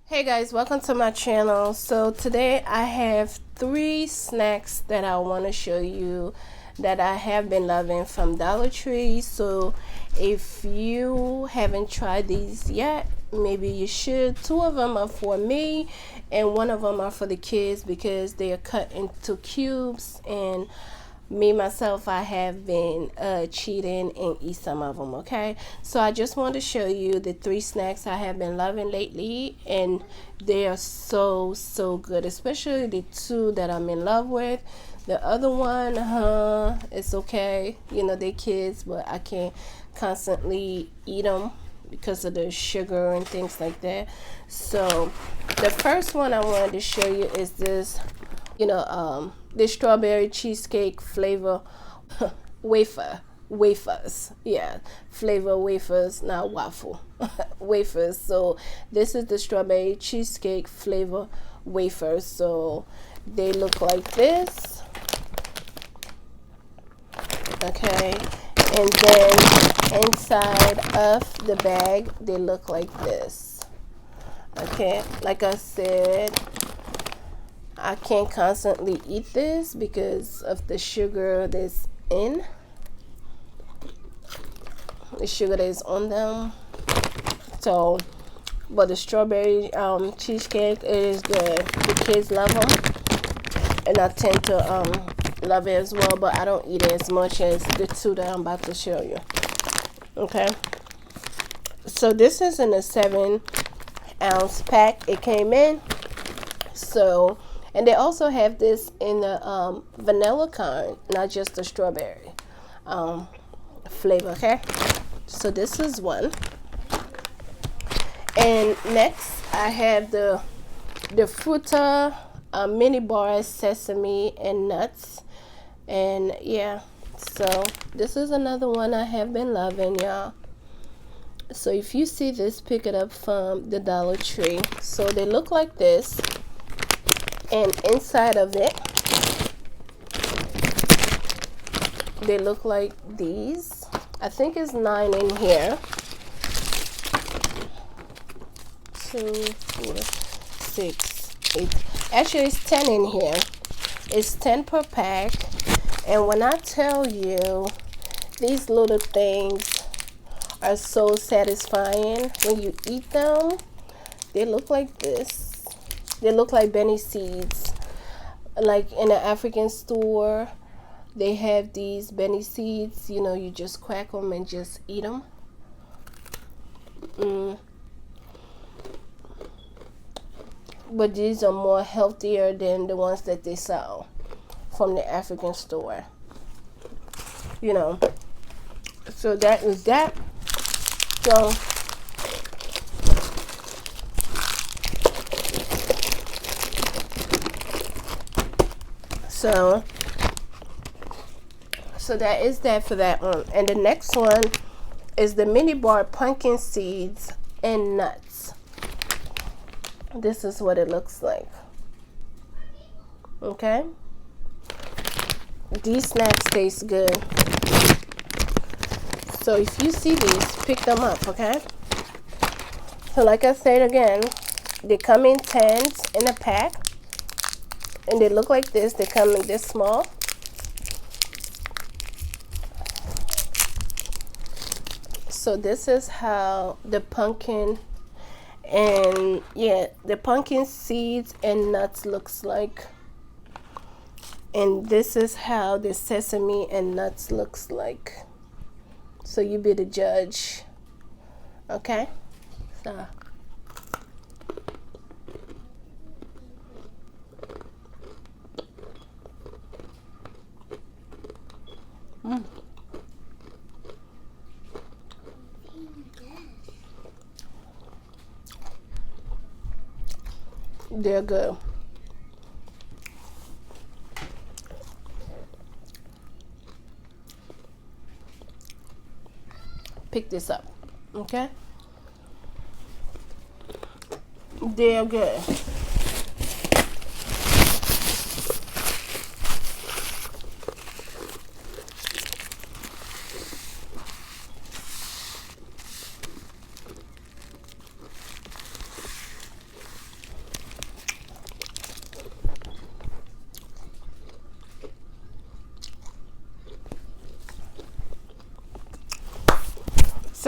Hey guys, welcome to my channel. So today I have 3 snacks that I want to show you that I have been loving from Dollar Tree. So if you haven't tried these yet, maybe you should. 2 of them are for me and 1 of them are for the kids because they are cut into cubes, and me myself, I have been cheating and eat some of them. Okay, so I just want to show you the 3 snacks I have been loving lately, and they are so good, especially the 2 that I'm in love with. The other one, it's okay, you know, they kids, but I can't constantly eat them because of the sugar and things like that. So the first one I wanted to show you is this, the strawberry cheesecake flavor wafers. Yeah, flavor wafers, not waffle. Wafers. So this is the strawberry cheesecake flavor wafers. So they look like this. Okay, and then inside of the bag they look like this. Okay, like I said, I can't constantly eat this because of the sugar that's in the sugar that is on them. So, but the strawberry cheesecake, it is good. The kids love them, and I tend to love it as well. But I don't eat it as much as the 2 that I'm about to show you. Okay. So this is in a 7-ounce pack. It came in. So. And they also have this in the vanilla kind, not just the strawberry flavor, okay? So this is one. And next, I have the Fruta mini bar sesame and nuts. And yeah, so this is another one I have been loving, y'all. So if you see this, pick it up from the Dollar Tree. So they look like this. And inside of it, they look like these. I think it's 9 in here. 2, 4, 6, 8. Actually, it's 10 in here. It's 10 per pack. And when I tell you, these little things are so satisfying when you eat them. They look like this. They look like Benny seeds. Like in an African store, they have these Benny seeds. You know, you just crack them and just eat them. But these are more healthier than the ones that they sell from the African store. You know. So that is that. So that is that for that one. And the next one is the mini bar pumpkin seeds and nuts. This is what it looks like. Okay. These snacks taste good. So if you see these, pick them up, okay? So like I said again, they come in 10s in a pack. And they look like this. They come in this small. So this is how the pumpkin and the pumpkin seeds and nuts looks like. And this is how the sesame and nuts looks like. So you be the judge. Okay? So they're good. Pick this up. Okay? They're good.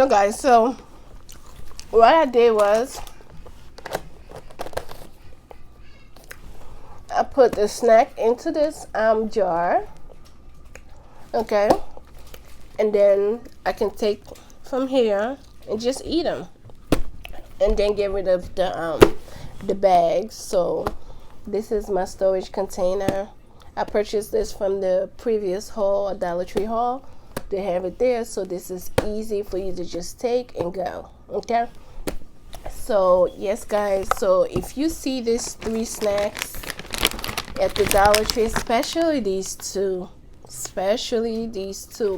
So guys, so what I did was I put the snack into this jar, okay, and then I can take from here and just eat them, and then get rid of the bags. So this is my storage container. I purchased this from the previous haul, a Dollar Tree haul. They have it there, so this is easy for you to just take and go, okay? So yes guys, so if you see these 3 snacks at the Dollar Tree, especially these two,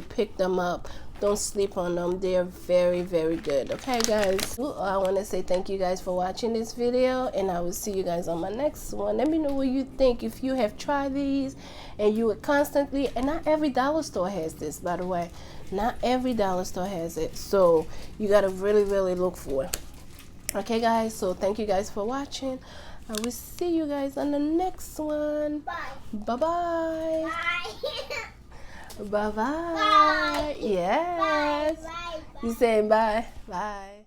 pick them up. Don't sleep on them. They're very, very good. Okay guys, I want to say thank you guys for watching this video, and I will see you guys on my next one. Let me know what you think, if you have tried these and you would constantly, and not every dollar store has this, by the way. Not every dollar store has it, so you got to really, really look for it. Okay guys, so thank you guys for watching. I will see you guys on the next one. Bye. Bye-bye. Bye. Bye-bye. Bye. Yes. Bye. Bye. You saying bye? Bye.